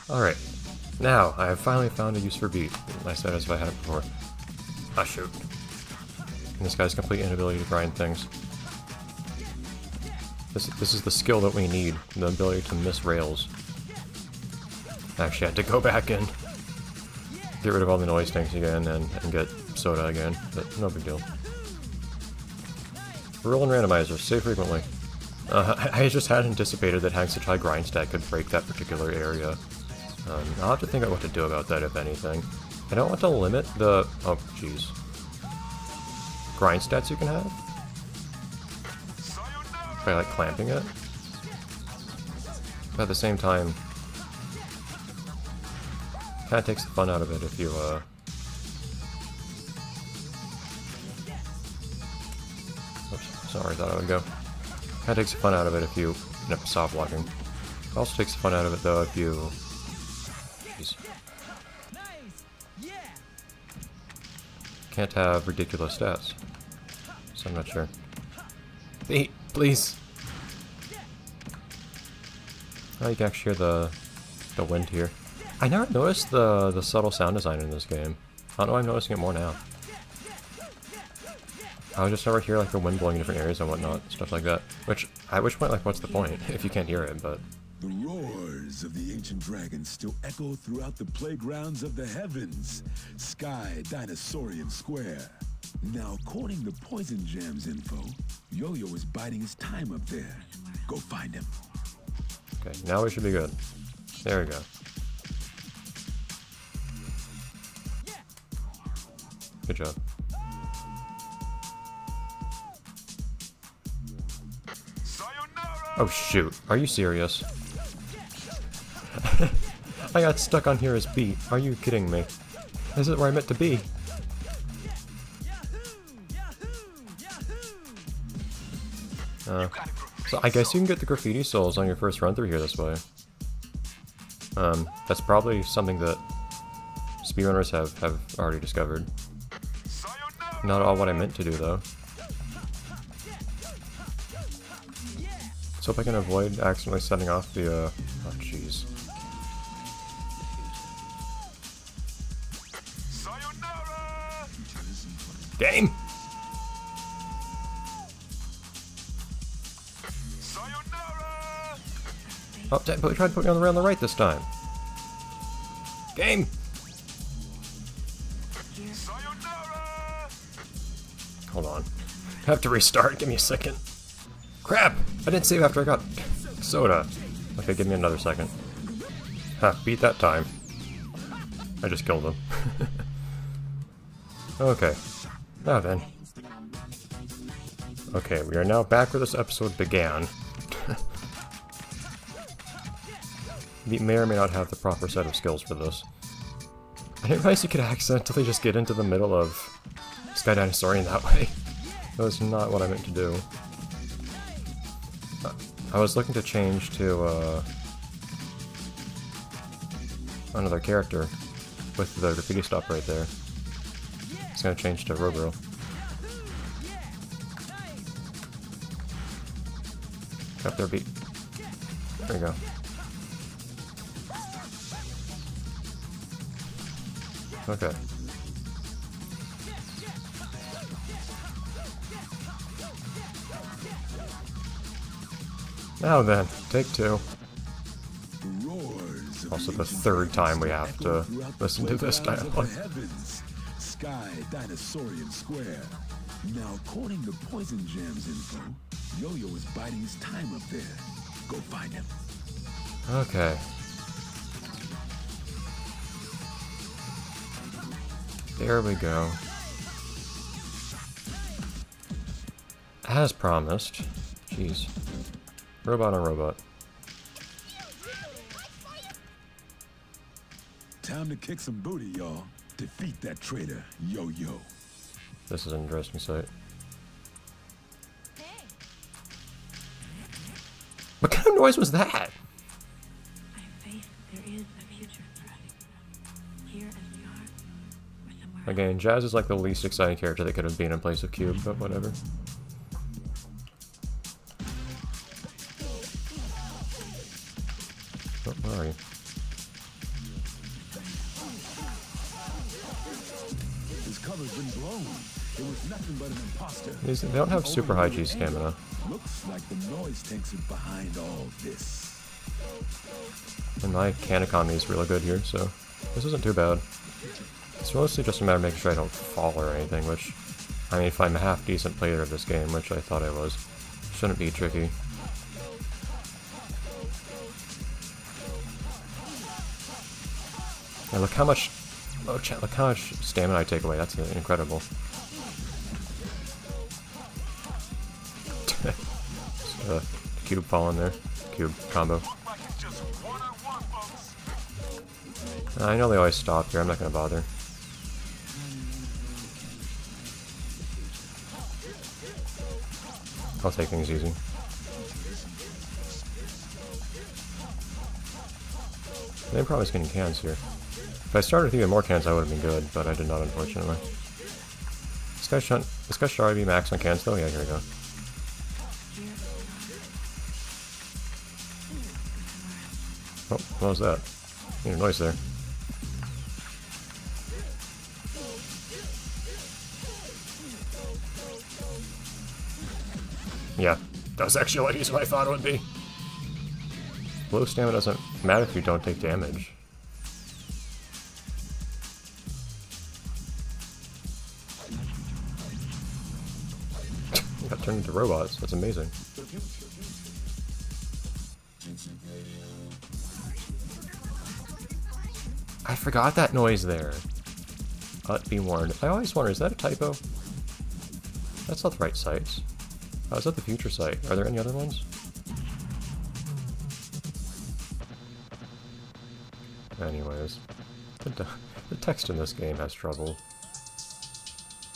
Alright. Now, I have finally found a use for beat. I said as if I had it before. Ah, shoot. And this guy's complete inability to grind things. This is the skill that we need. The ability to miss rails. Actually, I had to go back and get rid of all the noise tanks again and get soda again, but no big deal. Roll and randomizer, save frequently. I just had anticipated that having such high grind stat could break that particular area. I'll have to think about what to do about that, if anything. I don't want to limit the... oh, jeez. Grind stats you can have? By, like, clamping it? But at the same time... kinda takes the fun out of it if you, oops, sorry, I thought I would go. Kinda takes the fun out of it if you end up soft blocking. It also takes the fun out of it, though, if you... jeez. Can't have ridiculous stats. So I'm not sure. Beat, please! Oh, you can actually hear the wind here. I never noticed the subtle sound design in this game. I don't know why I'm noticing it more now. I would just never hear like the wind blowing in different areas and whatnot, stuff like that. Which, at which point, like, what's the point if you can't hear it, but... The roars of the ancient dragons still echo throughout the playgrounds of the heavens. Sky Dinosaurian Square. Now, according to Poison Jam's info, Yo-Yo is biding his time up there. Go find him. Okay, now we should be good. There we go. Good job. Oh shoot, are you serious? I got stuck on here as B. Are you kidding me? This is where I meant to be. So I guess you can get the graffiti souls on your first run through here this way. That's probably something that speedrunners have already discovered. Not all what I meant to do, though. Let's hope I can avoid accidentally setting off the, oh jeez. Game! Oh, but we tried to put me on the rail on the right this time. Game! Hold on. I have to restart. Give me a second. Crap! I didn't save after I got soda. Okay, give me another second. Ha, beat that time. I just killed him. Okay. Now then. Okay, we are now back where this episode began. We may or may not have the proper set of skills for this. I didn't realize you could accidentally just get into the middle of Sky Dinosaurian that way. That was not what I meant to do. I was looking to change to another character with the graffiti stop right there. It's gonna change to Rogro. Got their beat. There we go. Okay. Now then, take two. Also the third time we have to listen to this dialogue. Sky Dinosaurian Square. Now, according to Poison Jam's info, Yo-Yo is biding his time up there. Go find him. Okay. There we go. As promised. Jeez. Robot on robot. Time to kick some booty, y'all. Defeat that traitor, Yo-Yo. This is an interesting sight. What kind of noise was that? I have faith there is a future for us. Here as we are, or somewhere Again, Jazz is like the least exciting character that could have been in place of Cube, but whatever. Oh, where are you? His cover's been blown. It was nothing but an imposter. They don't have super high G stamina. Looks like the noise tanks are behind all this. And my can economy is really good here, so this isn't too bad. It's mostly just a matter of making sure I don't fall or anything, which, I mean, if I'm a half-decent player of this game, which I thought I was, shouldn't be tricky. And look how much, look how much stamina I take away, that's incredible. Just a cube fall in there, cube combo. I know they always stop here, I'm not gonna bother. I'll take things easy. They're probably just getting cans here. If I started with even more cans, I would have been good, but I did not, unfortunately. This guy should already be max on cans, though. Yeah, here we go. Oh, what was that? Made a noise there. Yeah, that was actually a lot easier than I thought it would be. Low stamina doesn't matter if you don't take damage. Got turned into robots, that's amazing. I forgot that noise there. Be warned. I always wonder, is that a typo? That's not the right sites. Oh, is that the future site? Are there any other ones? Anyways, the text in this game has trouble.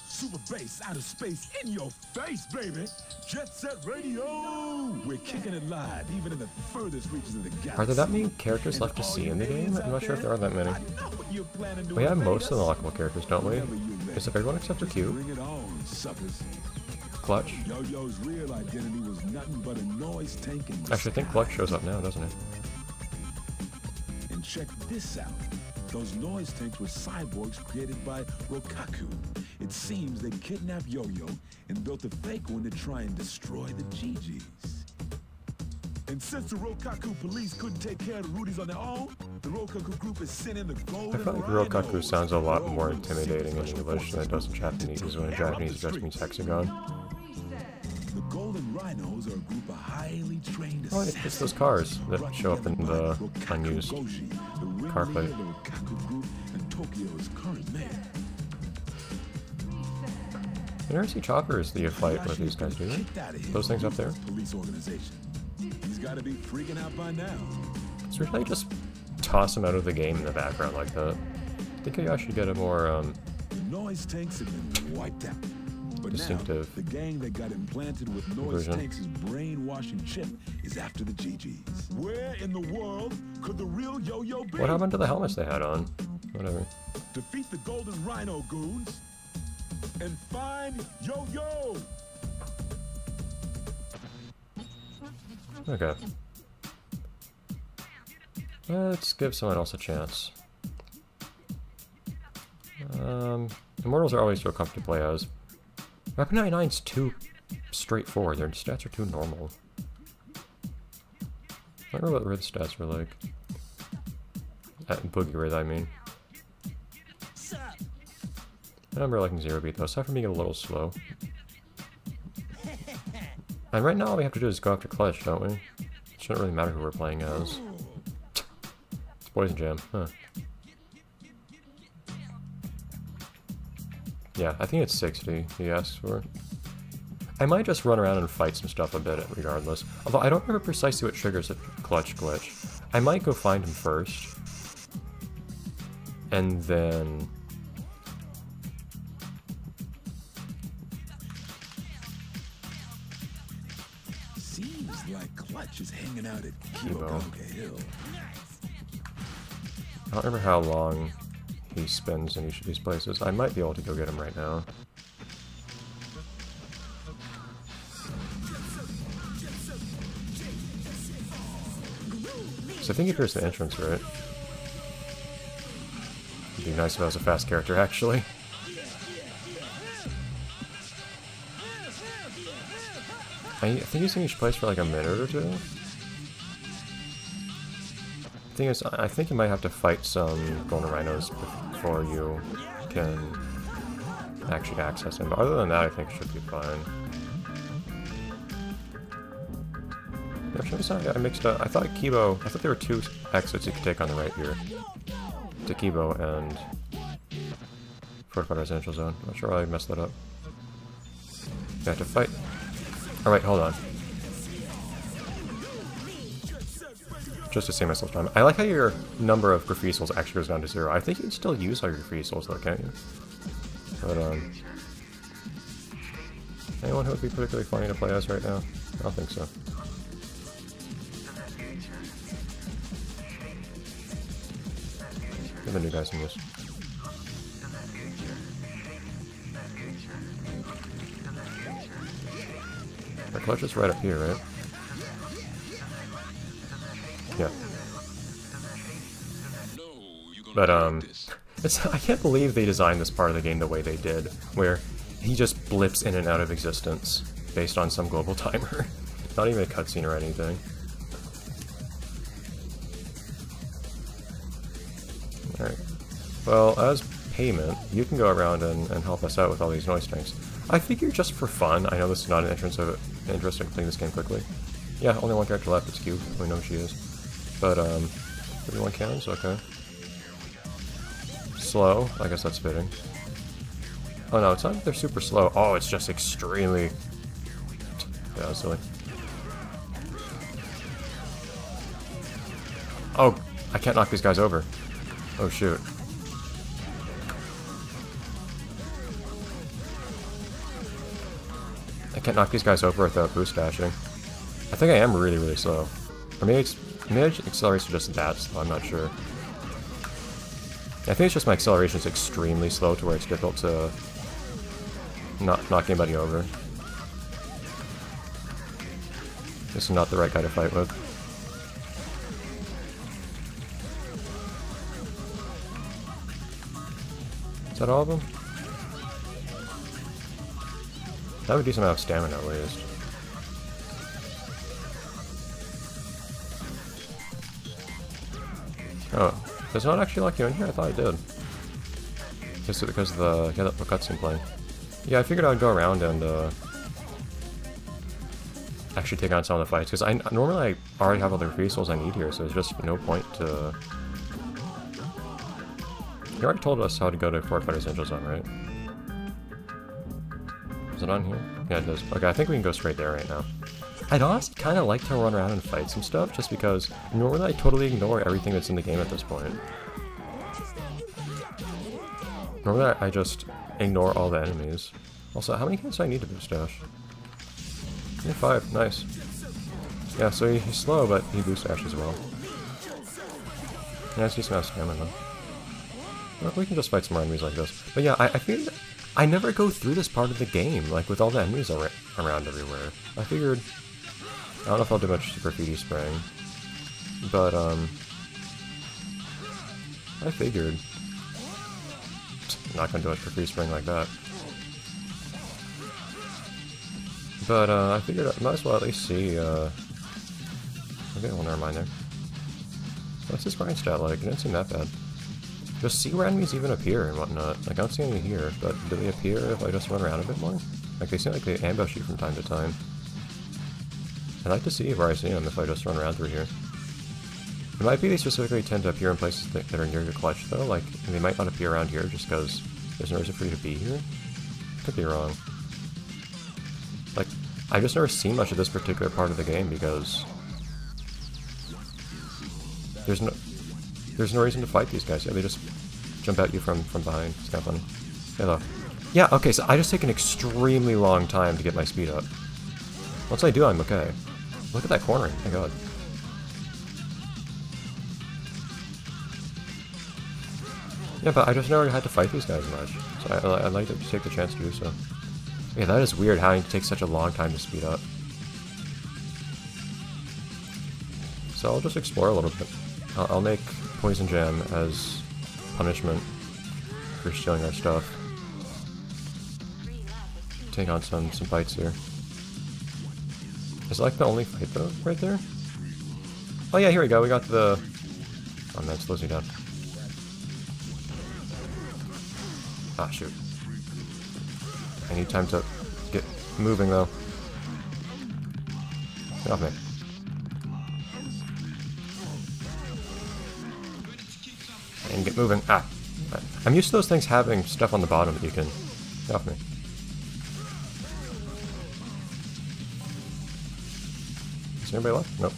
Super bass out of space in your face, baby. Jet Set Radio. We're kicking it live, even in the furthest reaches of the galaxy. Are there that many characters left to see in the game? I'm not sure if there are that many. We have most of the unlockable characters, don't we? Is it everyone except for Q? Bring it on, suckers. Clutch? Yo-Yo's real identity was nothing but a noise tank in the Actually, I think Clutch shows up now, doesn't it? And check this out. Those noise tanks were cyborgs created by Rokaku. It seems they kidnapped Yo-Yo and built a fake one to try and destroy the GGs. And since the Rokaku police couldn't take care of the Rudies on their own, the Rokaku group is sending the Golden I feel like Rhinos. Rokaku sounds a lot more intimidating in English than it does in Japanese, when in Japanese it just means hexagon. The Golden Rhinos are a group of highly trained Oh, assassins. it's those cars that show up in the Rokaku unused Goji, the car ringleader plate. of the Rokaku group and Tokyo's current mayor. You never see choppers that you fight with these guys, do you? Those things up there? Police organization. He's got to be freaking out by now. So really just toss them out of the game in the background like that. I think I should get a more The noise tanks have been wiped out. But distinctive now, the gang that got implanted with noise version. tanks' brainwashing chip is after the GGs. Where in the world could the real Yo-Yo be? What happened to the helmets they had on? Whatever. Defeat the Golden Rhino goons and find Yo-Yo! Okay. Let's give someone else a chance. Immortals are always so comfortable to play as. Weapon 99's too straightforward, their stats are too normal. I don't know what Rid stats were like. Boogie Rid, I mean. I remember liking Zero Beat though, aside from being a little slow. And right now all we have to do is go after Clutch, don't we? It shouldn't really matter who we're playing as. It's Poison Jam, huh. Yeah, I think it's 60 he asks for. I might just run around and fight some stuff a bit regardless. Although I don't remember precisely what triggers a Clutch glitch. I might go find him first. And then... Seems like Clutch is hanging out at Kibo. Kibogaga Hill. I don't remember how long he spends in each of these places. I might be able to go get him right now. So I think here's the entrance, right? It'd be nice if I was a fast character, actually. I think he's in each place for like a minute or two. Thing is, I think you might have to fight some golden rhinos before you can actually access him. But other than that, I think it should be fine. Actually, I mixed up. I thought there were two exits you could take on the right here. To Kibo and Fortified Residential Zone. Not sure why I messed that up. You have to fight. Alright, hold on. Just to save myself time. I like how your number of Graffiti Souls actually goes down to 0. I think you can still use all your Graffiti Souls though, can't you? But, anyone who would be particularly funny to play as right now? I don't think so. Give the new guys some use. Our clutch is right up here, right? Yeah. But, I can't believe they designed this part of the game the way they did, where he just blips in and out of existence based on some global timer. Not even a cutscene or anything. Alright. Well, as payment, you can go around and help us out with all these noise tanks. I figure just for fun, I know this is not an interest in playing this game quickly. Yeah, only one character left, it's Q, we know who she is. But, 31 cannons, okay. Slow, I guess that's fitting. Oh no, it's not that they're super slow. Oh, it's just extremely... Yeah, that's silly. Oh, I can't knock these guys over. Oh shoot. I can't knock these guys over without boost dashing. I think I am really, really slow. Or maybe acceleration just that slow, I'm not sure. I think it's just my acceleration is extremely slow to where it's difficult to not knock anybody over. This is not the right guy to fight with. Is that all of them? That would do some amount of stamina at least. Oh, does it not actually lock you in here? I thought it did. Just because of the cutscene playing. Yeah, I figured I'd go around and actually take on some of the fights, because normally I already have all the resources I need here, so there's just no point to... You already told us how to go to Fortified Residential Zone, right? Is it on here? Yeah, it does. Okay, I think we can go straight there right now. I'd honestly kind of like to run around and fight some stuff, just because normally I totally ignore everything that's in the game at this point. Normally I just ignore all the enemies. Also, how many cans do I need to boost dash? Yeah, 5, nice. Yeah, so he's slow, but he boost dash as well. Yeah, I see some stamina. Well, we can just fight some more enemies like this. But yeah, I figured I never go through this part of the game, like with all the enemies around everywhere. I figured, I don't know if I'll do much graffiti spraying, but I figured, not gonna do much graffiti spraying like that. But I figured I might as well at least see, okay, well never mind there. What's this grind stat like? It didn't seem that bad. Just see where enemies even appear and whatnot. Like, I don't see any here, but do they appear if I just run around a bit more? Like, they seem like they ambush you from time to time. I'd like to see where I see them if I just run around through here. It might be they specifically tend to appear in places that are near your clutch, though. Like, they might not appear around here just because there's no reason for you to be here. Could be wrong. Like, I've just never seen much of this particular part of the game because there's no reason to fight these guys. Yeah, they just jump at you from behind. It's kind of funny. Hello. Yeah, okay, so I just take an extremely long time to get my speed up. Once I do, I'm okay. Look at that corner. Oh my god. Yeah, but I just never had to fight these guys much. So I'd like to take the chance to do so. Yeah, that is weird having to take such a long time to speed up. So I'll just explore a little bit. I'll make Poison Jam as punishment for stealing our stuff. Take on some fights here. Is it like the only fight though, right there? Oh yeah, here we go, we got the... Oh man, it slows me down. Ah, shoot. I need time to get moving though. Get off me. And get moving. Ah! I'm used to those things having stuff on the bottom that you can... Get off me. Is there anybody left? Nope.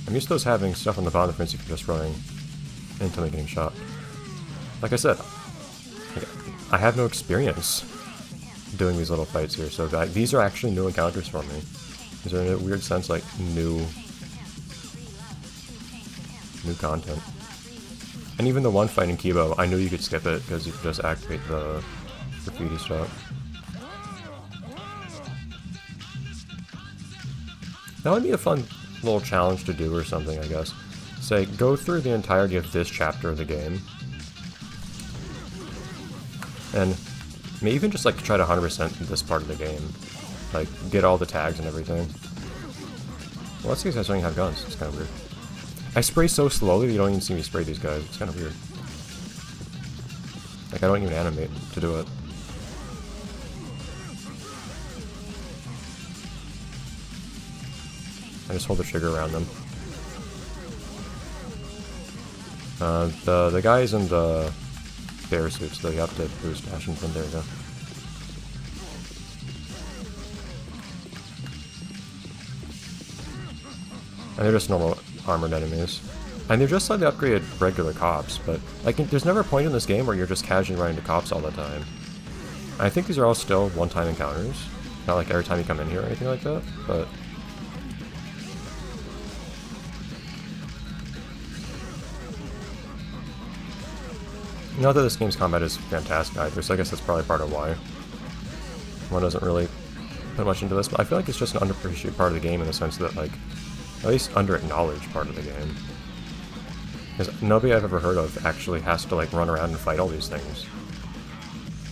I'm used to those having stuff on the bottom, for instance, you can just running into me getting shot. Like I said, I have no experience doing these little fights here, so these are actually new encounters for me. These are in a weird sense like new content. And even the one fight in Kibo, I knew you could skip it because you could just activate the graffiti shot. That would be a fun little challenge to do or something, I guess. Say, go through the entirety of this chapter of the game. And maybe even just like try to 100% this part of the game. Like, get all the tags and everything. Well, let's see if guys don't even have guns. It's kind of weird. I spray so slowly that you don't even see me spray these guys. It's kind of weird. Like, I don't even animate to do it. I just hold the trigger around them. The guys in the bear suits, though, you have to boost dash and from there, go. And they're just normal armored enemies. And they're just like the upgraded regular cops, but like there's never a point in this game where you're just casually running to cops all the time. I think these are all still one-time encounters. Not like every time you come in here or anything like that, but... Not that this game's combat is fantastic either, so I guess that's probably part of why one doesn't really put much into this, but I feel like it's just an underappreciated part of the game in the sense that, like, at least under-acknowledged part of the game. Because nobody I've ever heard of actually has to, like, run around and fight all these things.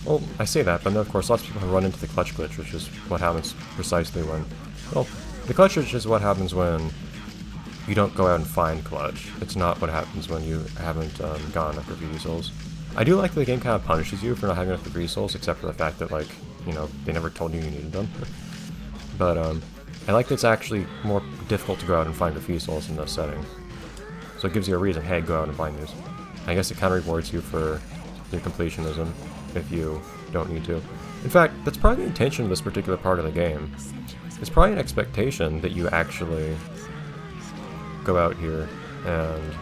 Well, I say that, but then of course lots of people run into the clutch glitch, which is what happens precisely when... Well, the clutch glitch is what happens when you don't go out and find clutch. It's not what happens when you haven't gone after graffiti souls. I do like that the game kind of punishes you for not having enough graffiti souls, except for the fact that, like, you know, they never told you you needed them. But, I like that it's actually more difficult to go out and find graffiti souls in this setting. So it gives you a reason, hey, go out and find these. I guess it kind of rewards you for your completionism if you don't need to. In fact, that's probably the intention of this particular part of the game. It's probably an expectation that you actually go out here and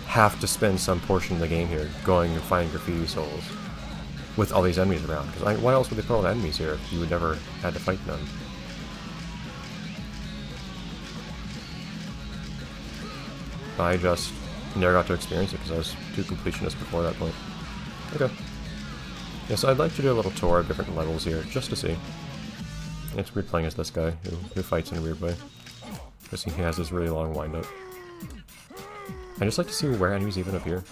have to spend some portion of the game here going and finding graffiti souls with all these enemies around. Because why else would they put all the enemies here if you would never had to fight them? I just never got to experience it because I was too completionist before that point. Okay. Yeah, so I'd like to do a little tour of different levels here, just to see. It's weird playing as this guy, who fights in a weird way. Because he has this really long wind-up. I just like to see where enemies even appear.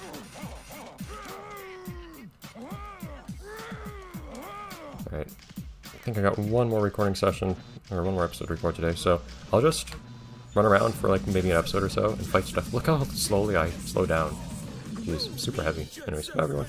Alright. I think I got one more recording session, or one more episode to record today, so I'll just run around for like maybe an episode or so and fight stuff. Look how slowly I slow down. Jeez, super heavy. Anyways, bye everyone.